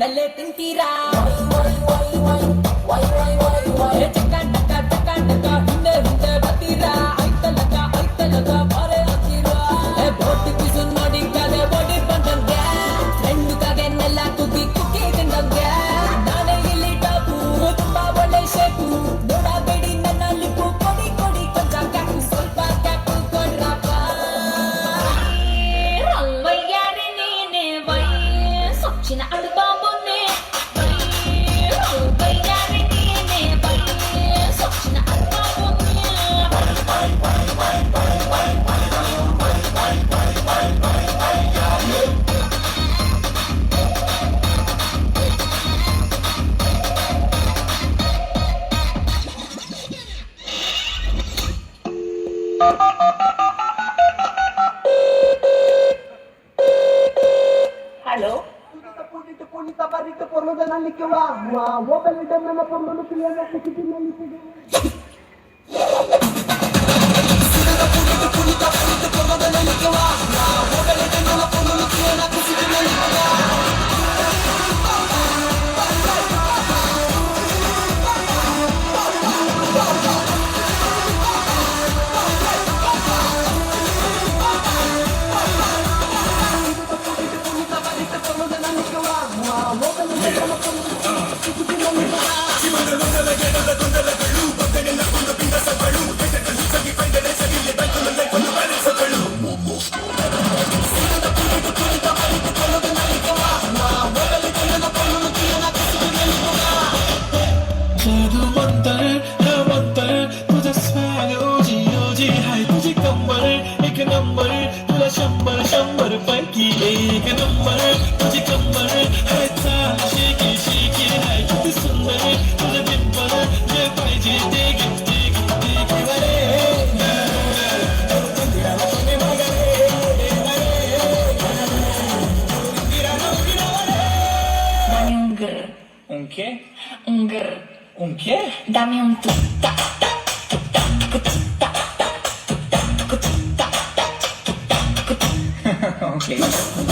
ಮೇಲೆ ತಿಂತೀರಾ ಚಕ್ಕ ಟಕ ಟಕ ಟಕ ಹಿಂದೆ ಹಿಂದೆ ಬರ್ತೀರಾ ಐತಲಕ ಬಾರೆ ಹಾಕ್ತೀರಾ ಬೋಟಿ ಕಿಸು ನೋಡಿ ಕದೆ ಬೋಡಿ ಬಂದಂಗೆ ಫ್ರೆಂಡುಗಾಗೆ ನೆಲ್ಲ ಕುಕ್ಕಿ ಕುಕ್ಕಿ ತಿಂದಂಗೆ ನಾನೇ ಇಲ್ಲಿ ಟಾಪು ತುಂಬಾ ಒಳ್ಳೆ ಶೇಪು ನೋಡಬೇಡಿ ನನ್ನ ಲಿಪ್ಪು ಕೊಡಿ ಕೊಡಿ ಕೊಂಚ ಕ್ಯಾಪು ಸ್ವಲ್ಪ ಕ್ಯಾಪು ಕೊಡ್ರಪ್ಪ ರಂಗಯ್ಯಾರಿ ನೀನೆ ವೈ ಸೊಚ್ಚಿನ ಅಡುಬಾಂಬುನ್ನೆ ರಂಗಯ್ಯಾರಿ ನೀನೆ Y ಸೊಚ್ಚಿನ ಅಡುಬಾಂಬುನ್ನೆ Halo? Punita barito por lo de la liquiwa. Wow, pelita na por lo que le hace que tiene liquiwa. Punita por lo de la liquiwa. Wow, pelita na por lo que le hace que tiene liquiwa. जादू मंतर है मंतर तुझं swag ओजी ओजी हाय तुझी कंबर एक number तुला शंभर शंभर पैकी एक नंबर तुझी कंबर है चाल शेकी शेकी हाय किती सुंदर तुझं डिंपल जे पाहिजे ते गिफ्ट ते गिफ्ट ते Ghevare Dame un grr, Un qué? un grr. Un qué? Dame un tu ta ta tu ta tu ta ta tu ta tu ta ta tu ta tu ta. Ok.